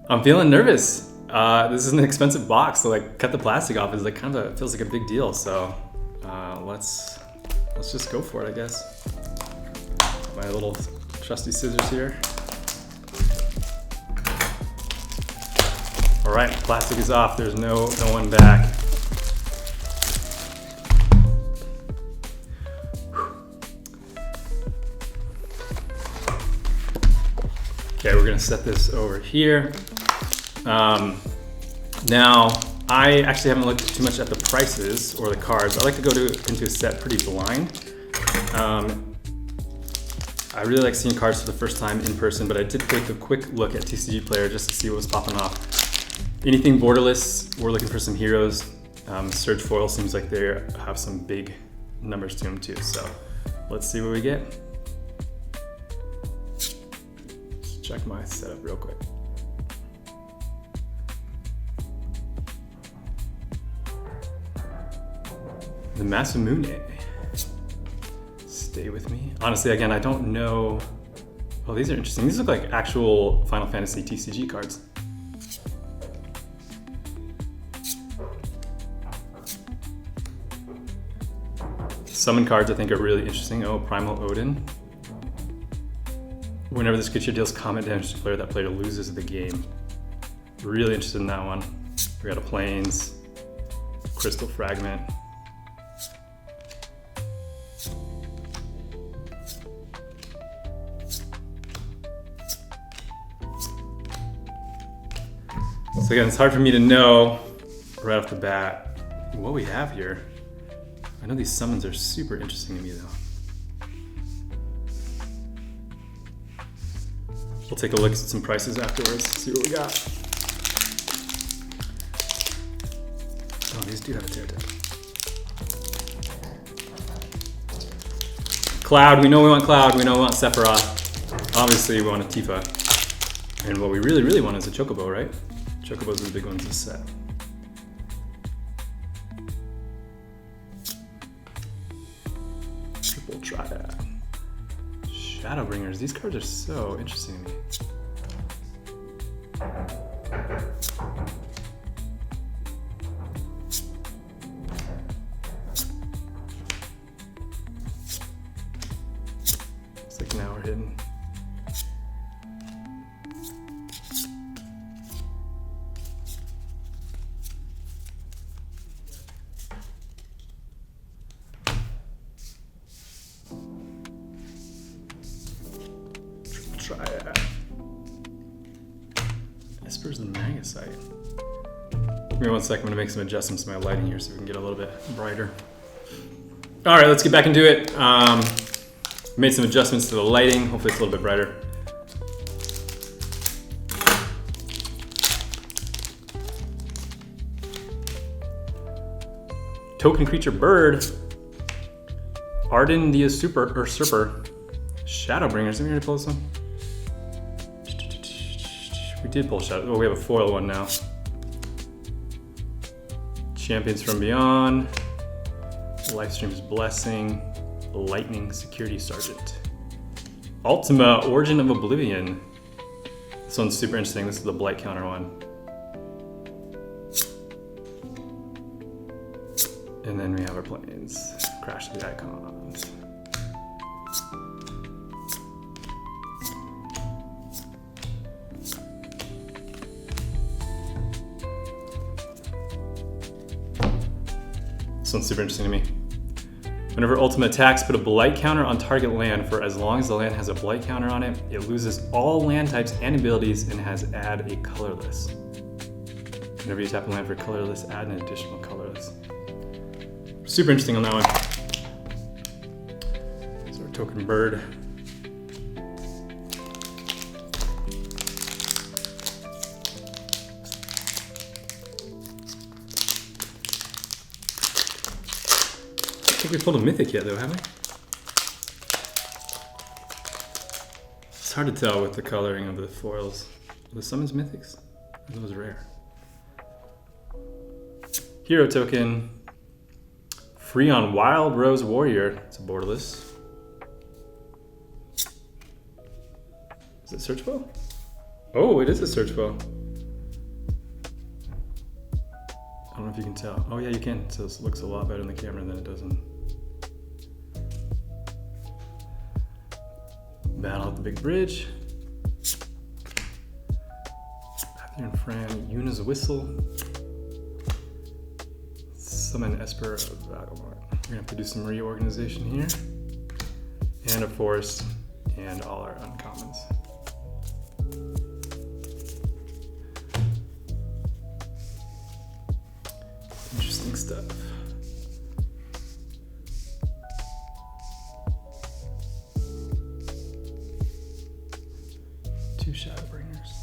I'm feeling nervous. This is an expensive box, so like cut the plastic off is like kind of feels like a big deal. So let's just go for it, I guess. My little trusty scissors here. All right, plastic is off. There's no one back. Okay, we're gonna set this over here. Now, I actually haven't looked too much at the prices or the cards. I like to go into a set pretty blind. I really like seeing cards for the first time in person, but I did take a quick look at TCG Player just to see what was popping off. Anything borderless, we're looking for some heroes. Surge Foil seems like they have some big numbers to them too. So let's see what we get. Check my setup real quick. The Masamune. Stay with me. Honestly, again, I don't know. Oh, these are interesting. These look like actual Final Fantasy TCG cards. Summon cards I think are really interesting. Oh, Primal Odin. Whenever this creature deals combat damage to a player, that player loses the game. Really interested in that one. We got a Plains, Crystal Fragment. So again, it's hard for me to know right off the bat what we have here. I know these summons are super interesting to me though. We'll take a look at some prices afterwards, see what we got. Oh, these do have a tear tip. Cloud, we know we want Cloud, we know we want Sephiroth. Obviously we want a Tifa. And what we really, really want is a Chocobo, right? Chocobos are the big ones this set. Triple Triad. Shadowbringers, these cards are so interesting to me. It's like now we're hidden. Triad. Esper's the Magicite. Give me 1 second, I'm gonna make some adjustments to my lighting here so we can get a little bit brighter. All right, let's get back into it. Made some adjustments to the lighting. Hopefully it's a little bit brighter. Token creature bird. Arden the Usurper. Shadowbringers. Let me pull this one. We did pull Shadow. Oh, we have a foil one now. Champions from Beyond. Lifestream's Blessing. Lightning Security Sergeant. Ultima Origin of Oblivion. This one's super interesting. This is the blight counter one. And then we have our Plains. Crash of the Icons. This one's super interesting to me. Whenever Ultima attacks, put a blight counter on target land for as long as the land has a blight counter on it. It loses all land types and abilities and has add a colorless. Whenever you tap a land for colorless, add an additional colorless. Super interesting on that one. So our token bird. I don't think we pulled a mythic yet though, have we? It's hard to tell with the coloring of the foils. Are the summons mythics? Are those rare? Hero token. Free on Wild Rose Warrior. It's a borderless. Is it search foil? Oh, it is a search foil. know if you can tell. Oh yeah, you can. So it looks a lot better in the camera than it does in. Battle at the Big Bridge. Matthew and Fran, Yuna's Whistle. Summon Esper of Vagamort. We're gonna have to do some reorganization here. And a forest, and all our uncommons. Interesting stuff. Two Shadowbringers.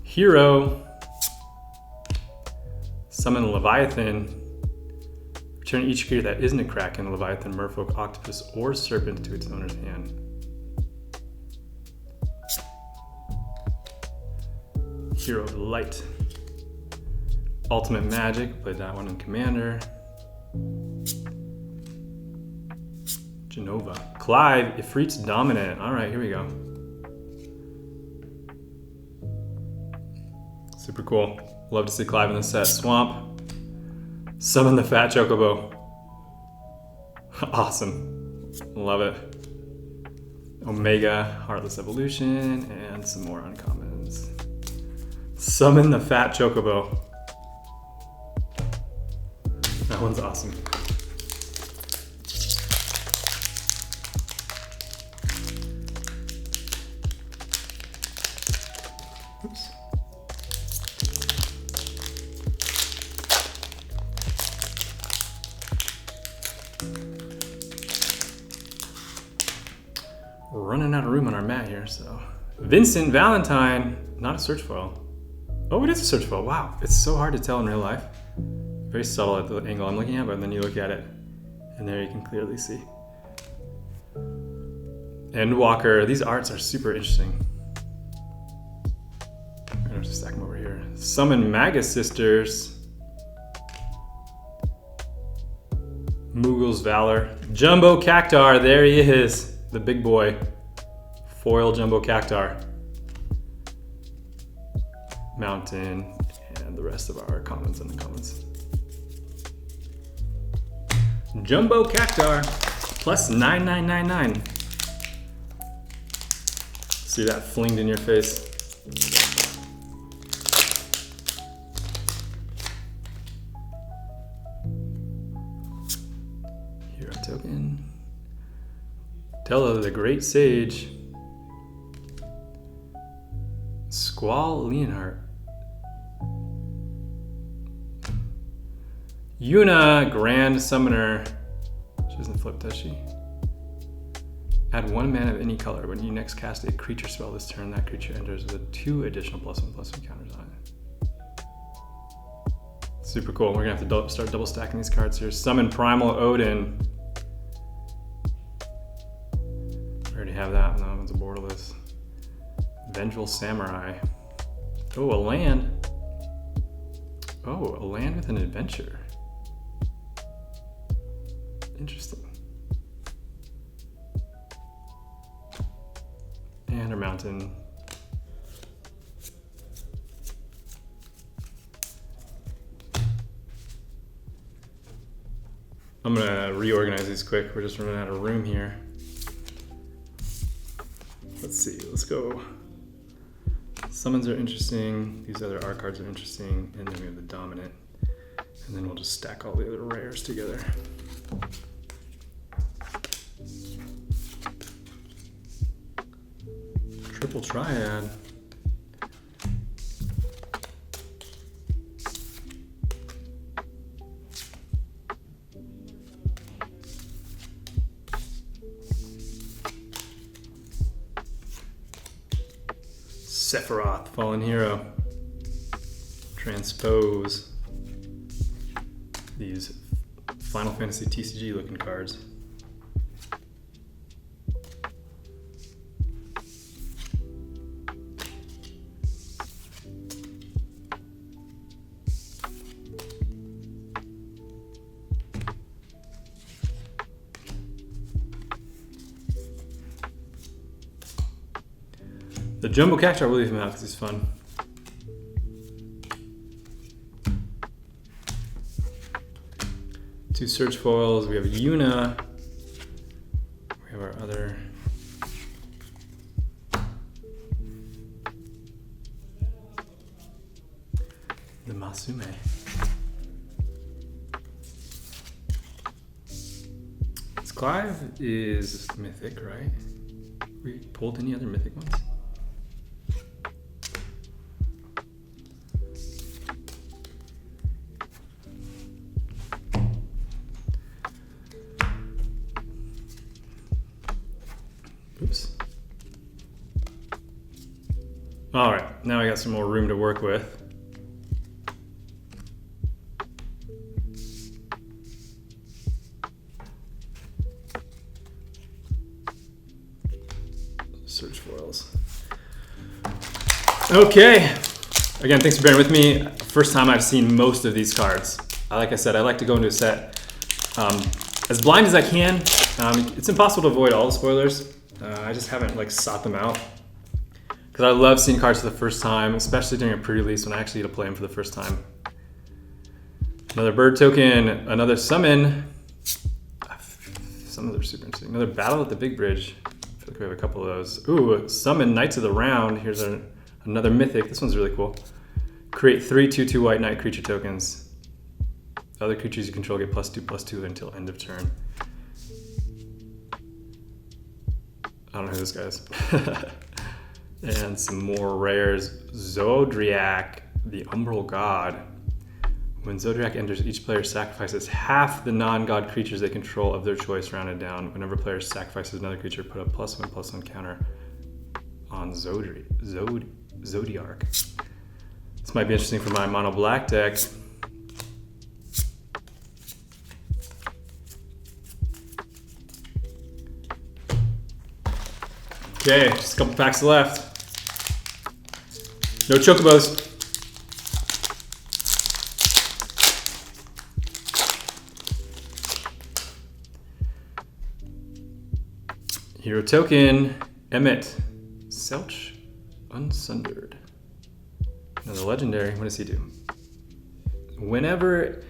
Hero. Summon Leviathan. Return each creature that isn't a Kraken, Leviathan, Merfolk, Octopus, or Serpent to its owner's hand. Hero of Light. Ultimate Magic, played that one in Commander. Genova. Clive, Ifrit's Dominant. Alright, here we go. Super cool. Love to see Clive in the set. Swamp. Summon the Fat Chocobo. Awesome. Love it. Omega, Heartless Evolution, and some more uncommons. Summon the Fat Chocobo. That one's awesome. Oops. We're running out of room on our mat here, so. Vincent Valentine, not a search foil. Oh, it is a search foil, wow. It's so hard to tell in real life. Very subtle at the angle I'm looking at, but then you look at it, and there you can clearly see. Endwalker, these arts are super interesting. I'm gonna have to stack them over here. Summon Magus Sisters. Moogle's Valor. Jumbo Cactar, there he is. The big boy. Foil Jumbo Cactar. Mountain, and the rest of our commons and uncommons. Jumbo Cactar, plus 9999. See that flinged in your face. Hero token. Tella the Great Sage. Squall Leonhardt. Yuna, Grand Summoner. She doesn't flip, does she? Add 1 mana of any color. When you next cast a creature spell this turn, that creature enters with 2 additional +1/+1 counters on it. Super cool. We're gonna have to start double stacking these cards here. Summon Primal Odin. We already have that. No, one's a borderless. Vengeful Samurai. Oh, a land. Oh, a land with an adventure. Interesting. And our mountain. I'm gonna reorganize these quick. We're just running out of room here. Let's see, let's go. Summons are interesting. These other art cards are interesting. And then we have the dominant. And then we'll just stack all the other rares together. Triple Triad. Sephiroth, Fallen Hero. Transpose these Final Fantasy TCG looking cards. The Jumbo Cactuar will leave him out because he's fun. Two search foils. We have Yuna. We have our other. The Masume. This Clive is mythic, right? We pulled any other mythic ones? Oops. All right, now I got some more room to work with. Search foils. Okay. Again, thanks for bearing with me. First time I've seen most of these cards. Like I said, I like to go into a set as blind as I can. It's impossible to avoid all the spoilers. I just haven't like sought them out because I love seeing cards for the first time, especially during a pre-release when I actually get to play them for the first time. Another bird token, another summon. Some of them are super interesting. Another battle at the big bridge. I feel like we have a couple of those. Ooh, summon Knights of the Round. Here's another mythic. This one's really cool. Create 3 2/2 white knight creature tokens. Other creatures you control get +2/+2 until end of turn. I don't know who this guy is. And some more rares. Zodriak, the Umbral God. When Zodriak enters, each player sacrifices half the non-god creatures they control of their choice rounded down. Whenever a player sacrifices another creature, put a +1/+1 counter on Zodiark. This might be interesting for my mono black deck. Okay, just a couple packs left. No chocobos. Hero token, Emmet, Selch, Unsundered. Another legendary, what does he do? Whenever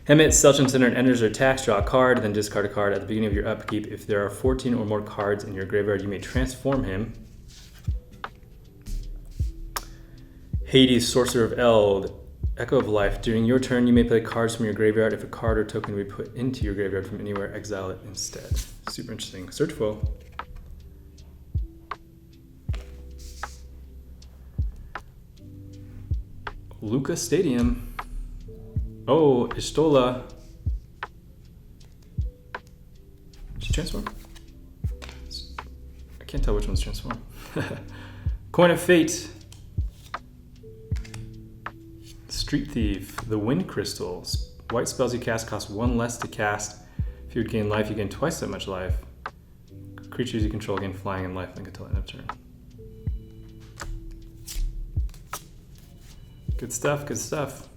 Emmet, Selch, Unsundered enters or attacks, draw a card, then discard a card at the beginning of your upkeep. If there are 14 or more cards in your graveyard, you may transform him. Hades, Sorcerer of Eld, Echo of Life. During your turn, you may play cards from your graveyard. If a card or token be put into your graveyard from anywhere, exile it instead. Super interesting. Search foil. Luca Stadium. Oh, Istola. Did she transform? I can't tell which one's transformed. Coin of Fate. Street Thief. The Wind Crystals. White spells you cast cost 1 less to cast. If you would gain life, you gain twice that much life. Creatures you control gain flying and lifelink until end of turn. Good stuff, good stuff.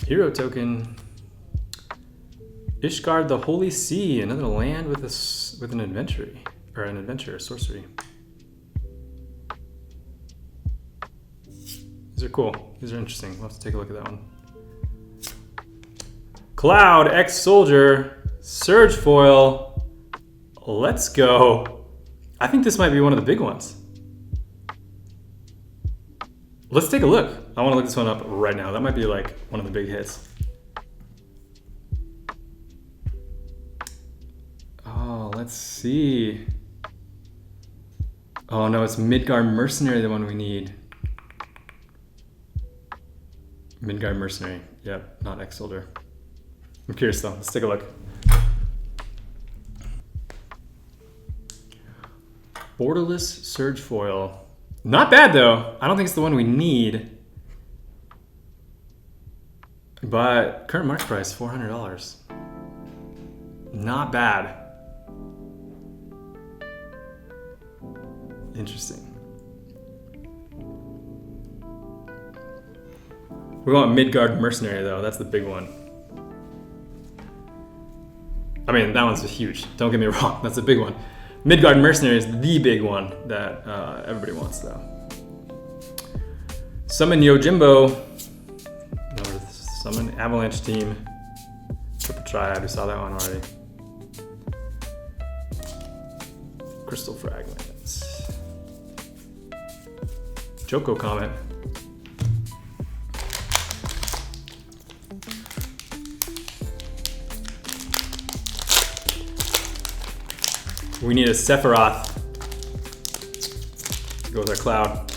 Hero token. Ishgard the Holy Sea, another land with an adventure, a sorcery. These are cool. These are interesting. We'll have to take a look at that one. Cloud, ex-soldier, Surge foil. Let's go. I think this might be one of the big ones. Let's take a look. I want to look this one up right now. That might be like one of the big hits. Oh, let's see. Oh no, it's Midgard Mercenary, the one we need. Midgard Mercenary. Yep, not ex-soldier. I'm curious though. Let's take a look. Borderless Surge Foil. Not bad though. I don't think it's the one we need. But current market price, $400. Not bad. Interesting. We want Midgard Mercenary though. That's the big one. I mean, that one's huge. Don't get me wrong. That's a big one. Midgard Mercenary is the big one that everybody wants though. Summon Yojimbo. No, summon Avalanche Team. Triple Triad. We saw that one already. Crystal Fragments. Joko Comet. We need a Sephiroth. Go with our Cloud.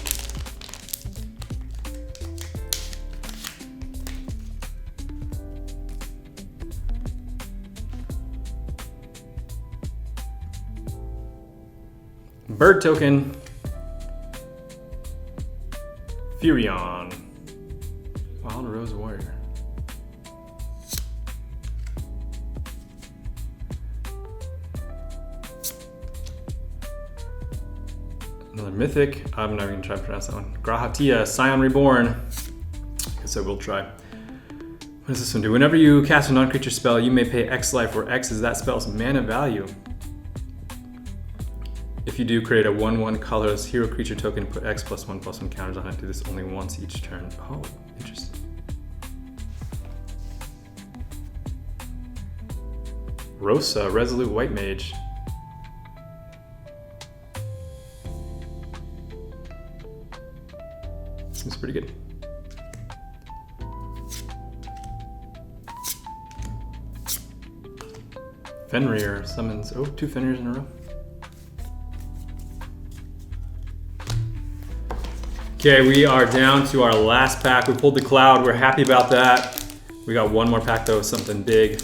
Bird Token. Furion. Wild Rose Warrior. Another Mythic. I'm not even going to try to pronounce that one. Grahatia, Scion Reborn. Guess I will try. What does this one do? Whenever you cast a non-creature spell, you may pay X life, where X is that spell's mana value. If you do, create a 1/1 colorless hero creature token, put X +1/+1 counters on it. Do this only once each turn. Oh, interesting. Rosa, Resolute White Mage. Seems pretty good. Fenrir summons, oh, 2 Fenrirs in a row. Okay, we are down to our last pack. We pulled the Cloud, we're happy about that. We got one more pack though, something big.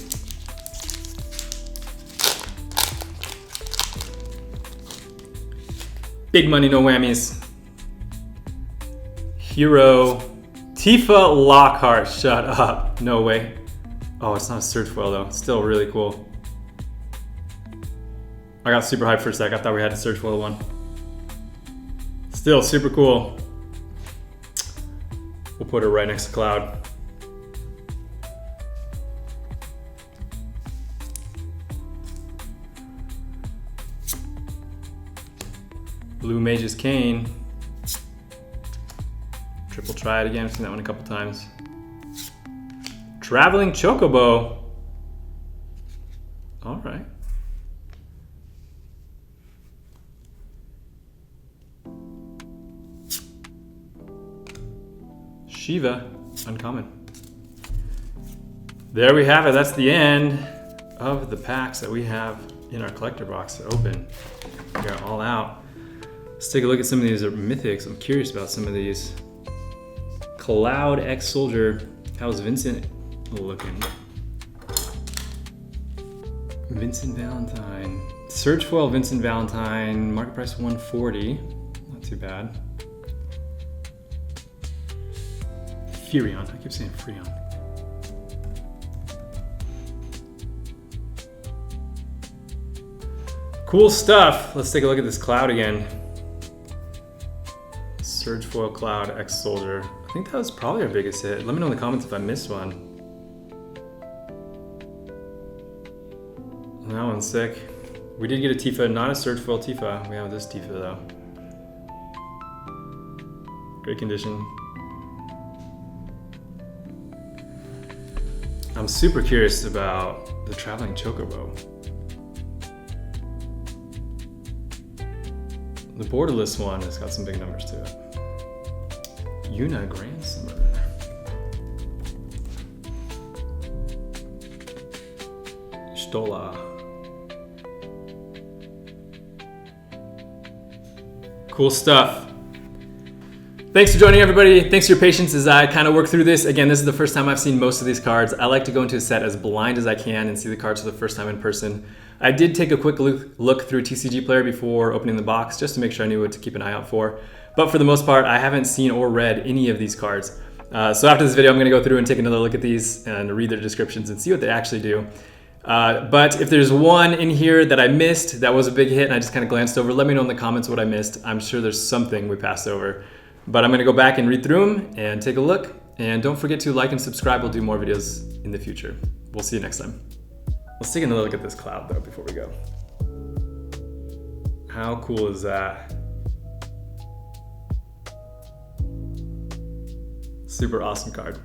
Big money, no whammies. Hero, Tifa Lockhart, shut up, no way. Oh, it's not a Surge Foil though, still really cool. I got super hyped for a sec, I thought we had a Surge Foil one. Still super cool. We'll put her right next to Cloud. Blue Mage's Cane. Triple Triad again, I've seen that one a couple times. Traveling Chocobo. All right. Shiva, uncommon. There we have it. That's the end of the packs that we have in our collector box to open. We are all out. Let's take a look at some of these mythics. I'm curious about some of these. Cloud X Soldier. How's Vincent looking? Vincent Valentine. Surge Foil Vincent Valentine. Market price 140. Not too bad. Furion. I keep saying Freon. Cool stuff. Let's take a look at this Cloud again. Surge Foil Cloud X Soldier. I think that was probably our biggest hit. Let me know in the comments if I missed one. That one's sick. We did get a Tifa, not a Surge Foil Tifa. We have this Tifa though. Great condition. I'm super curious about the Traveling Chocobo. The borderless one has got some big numbers to it. Yuna Grandsummer. Stola. Cool stuff. Thanks for joining, everybody. Thanks for your patience as I kind of work through this. Again, this is the first time I've seen most of these cards. I like to go into a set as blind as I can and see the cards for the first time in person. I did take a quick look through TCG Player before opening the box just to make sure I knew what to keep an eye out for. But for the most part, I haven't seen or read any of these cards. So after this video, I'm going to go through and take another look at these and read their descriptions and see what they actually do. But if there's one in here that I missed that was a big hit and I just kind of glanced over, let me know in the comments what I missed. I'm sure there's something we passed over. But I'm going to go back and read through them and take a look. And don't forget to like and subscribe. We'll do more videos in the future. We'll see you next time. Let's take another look at this cloud though before we go. How cool is that? Super awesome card.